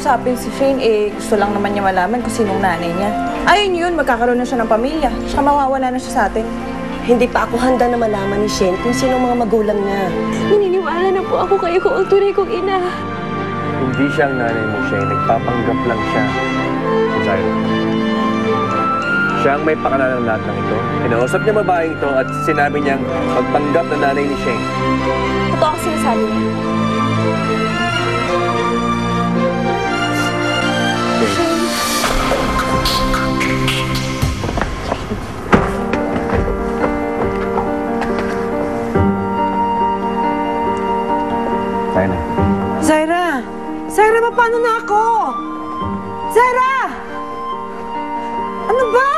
kausapin si Shane, gusto lang naman niya malaman kung sinong nanay niya. Ayun yun, magkakaroon na siya ng pamilya. Tsaka mawawala na siya sa atin. Hindi pa ako handa na malaman ni Shane kung sino mga magulang niya. Naniniwala na po ako kayo kung ang tunay kong ina. Hindi siya ang nanay mo, Shane. Nagpapanggap lang siya. Zaira. Siya ang may pakana ng lahat ng ito. Kinausap niya babaeng ito at sinabi niyang magpanggap na nanay ni Shane. Totoo ang sinasabi niya. Zaira. Zaira! Zaira, paano na ako? Zaira! Ano ba?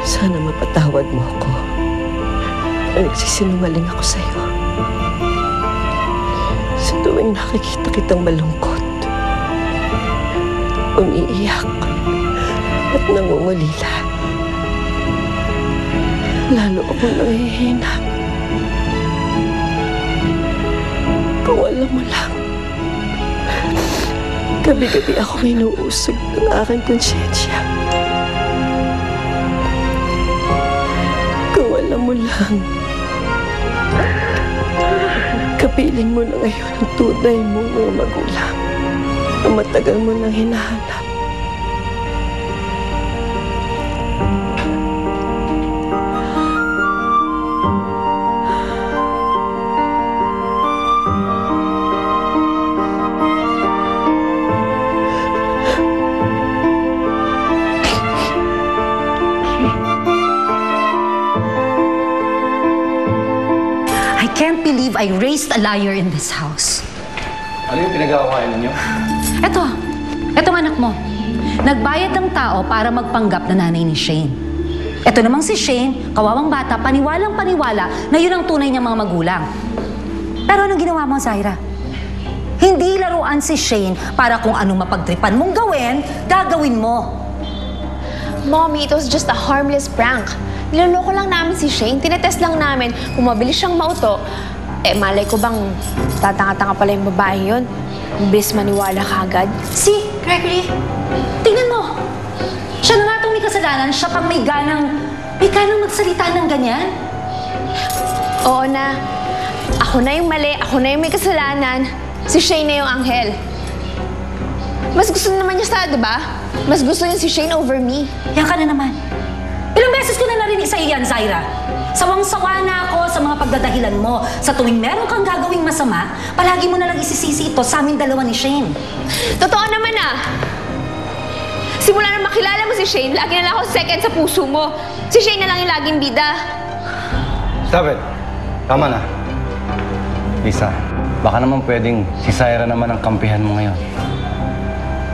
Sana mapatawad mo ako. Nagsisinungaling ako sa'yo. Sa tuwing nakikita kitang malungkot, umiiyak at nangungulila, lalo akong nangihina. Kung alam mo lang, gabi-gabi ako may inuusog ng aking konsyensya. Kung alam mo lang, kapiling mo na ngayon ang tunay mong mga magulang na matagal mo nang hinahanap. I can't believe I raised a liar in this house. Ano yung pinag-aawayan ninyo? Etong anak mo. Nagbayad ng tao para magpanggap na nanay ni Shane. Eto namang si Shane, kawawang bata, paniwalang-paniwala na yun ang tunay niyang mga magulang. Pero anong ginawa mo, Zaira? Hindi laruan si Shane para kung anong mapagtripan mong gagawin mo. Mommy, it was just a harmless prank. Niloloko lang namin si Shane. Tinetest lang namin kung mabilis siyang mauto. Malay ko bang tatanga-tanga pala yung babae yun? Bilis maniwala kagad. Si Gregory, tingnan mo. Siya na nga itong may kasalanan, siya pang may ganang magsalita ng ganyan. Oo na. Ako na yung mali, ako na yung may kasalanan. Si Shane na yung anghel. Mas gusto naman niya sa, di ba? Mas gusto niya si Shane over me. Yan ka na naman. Ilang beses ko na narinig sa'yo yan, Zaira. Sawang-sawa na ako sa mga pagdadahilan mo. Sa tuwing meron kang gagawing masama, palagi mo na lang isisisi ito sa aming dalawa ni Shane. Totoo naman ah. Simula na makilala mo si Shane, lagi na lang ako second sa puso mo. Si Shane na lang yung laging bida. Stop it. Tama na. Lisa, baka naman pwedeng si Zaira naman ang kampihan mo ngayon.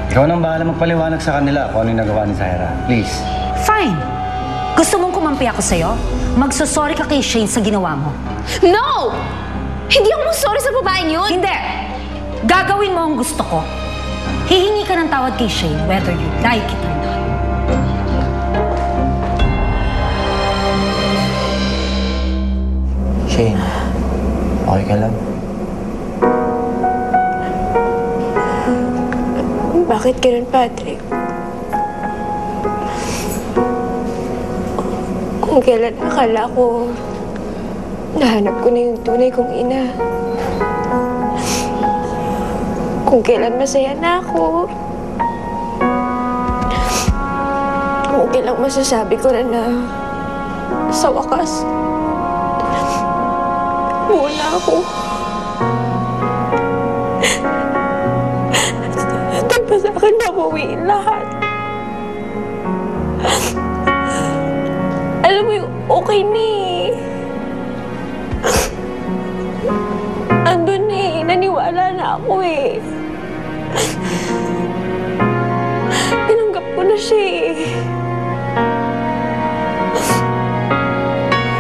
Ikaw nang bahala magpaliwanag sa kanila kung ano yung nagawa ni Zaira. Please. Fine. Gusto mong kumampi ako sa'yo? Magsosorry ka kay Shane sa ginawa mo. No! Hindi ako sorry sa babaeng yun. Hindi! Gagawin mo ang gusto ko. Hihingi ka ng tawad kay Shane whether you like it or not. Shane, okay ka lang? Bakit ganun, Patrick? Kung kailan akala ko, nahanap ko na yung tunay kong ina. Kung kailan masaya na ako. Kung kailan masasabi ko na sa wakas, buo na ako. Di ba sa akin mabuwiin lahat? Alam mo yung okay ni... Andun naniwala na ako eh. Tinanggap ko na siya eh.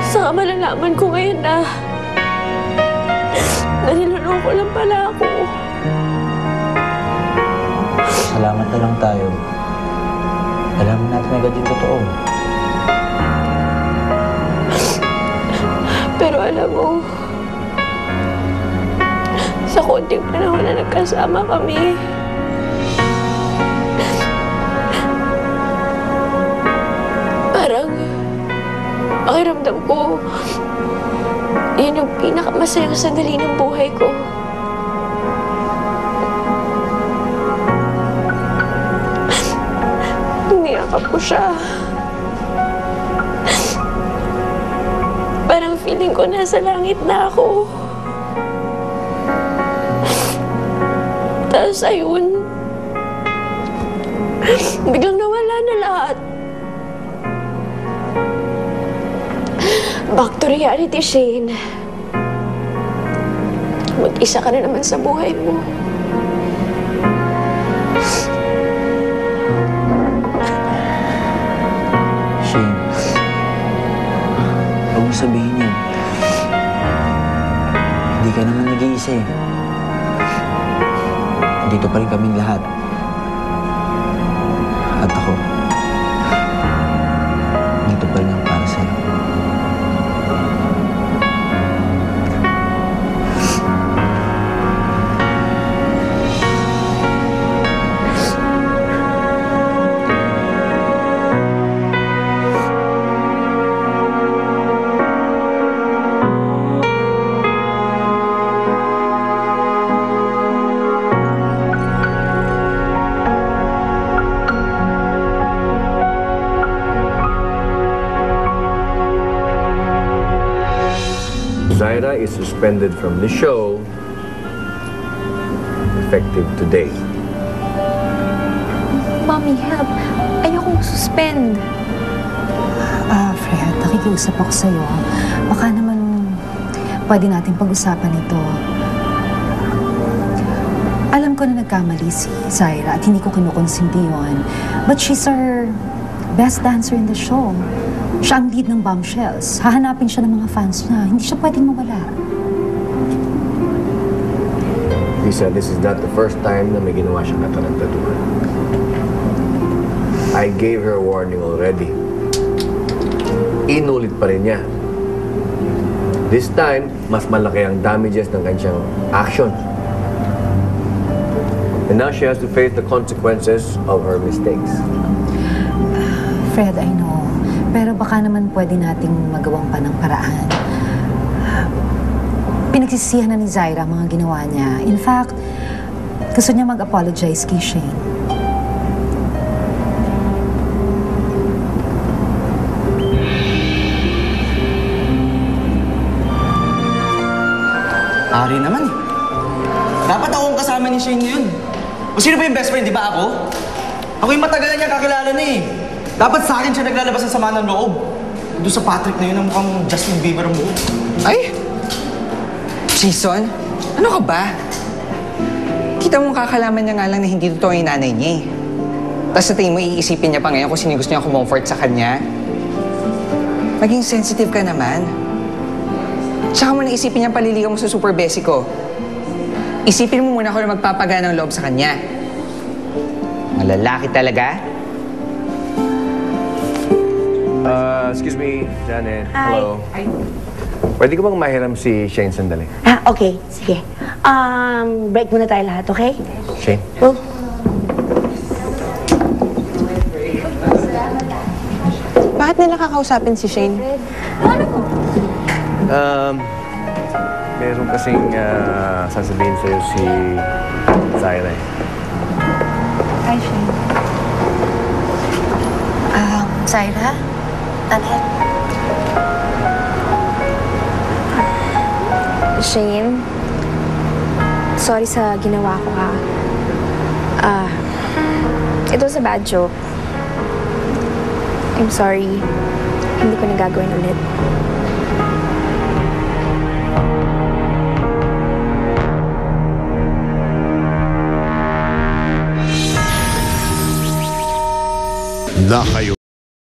Saka malalaman ko ngayon na niloloko lang pala ako. Salamat na lang tayo. Alam natin agad yung totoo. Pero alam mo, sa konting panahon na nagkasama kami. Parang pakiramdam ko, yun yung pinakamasayang sandali ng buhay ko. Niyakap ko siya. Parang feeling ko nasa langit na ako. Tapos ayun, biglang nawala na lahat. Back to reality, Shane. Mag-isa ka na naman sa buhay mo. Shane, huwag mo sabihin yun. Hindi ka naman nag-iisa eh. Dito pa rin kaming lahat. At ako, dito pa rin ako para sa'yo. Zaira is suspended from the show effective today. Mommy, help. Ayokong suspend. Fred, nakikiusap ako sa'yo. Baka naman pwede natin pag-usapan ito. Alam ko na nagkamali si Zaira at hindi ko kinukonsinti yun. But she's our best dancer in the show. Siya ang lead ng Bombshells. Hahanapin siya ng mga fans niya. Hindi siya pwedeng mawala. Lisa, this is not the first time na may ginawa siyang katarantaduhan. I gave her a warning already. Inulit pa rin niya. This time, mas malaki ang damages ng kanyang actions. And now she has to face the consequences of her mistakes. Fred, I know. Pero baka naman pwede nating magawang pa ng paraan. Pinagsisihan na ni Zaira ang mga ginawa niya. In fact, gusto niya mag-apologize kay Shane. Ari naman eh. Dapat ako ang kasama ni Shane ngayon. O sino ba yung best friend, di ba ako? Ako yung matagal na niya kakilala na eh. Dapat sa akin siya naglalabas ng sama ng loob. Doon sa Patrick na yun ang mukhang Justin Bieber ang buo. Ay! Jason, ano ka ba? Kita mong kakalaman niya nga lang na hindi totoo yung nanay niya eh. Tapos sa tingin mo, iisipin niya pa ngayon kung sino gusto niya kumomfort sa kanya. Maging sensitive ka naman. Tsaka mo na isipin niya paliligaw mo sa super besi ko. Isipin mo muna ako na magpapagana ng loob sa kanya. Mga lalaki talaga. Excuse me, Janet. Hello. Pwede ko bang mahiram si Shane sandali? Okay. Sige. Break muna tayo lahat, okay? Shane? Oh. Bakit nila kakausapin si Shane? Meron kasing sasabihin sa'yo si Zaira eh. Hi, Shane. Zaira? Anak? Shane, sorry sa ginawa ko ha. It was a bad joke. I'm sorry. Hindi ko na gagawin ulit. Na kayo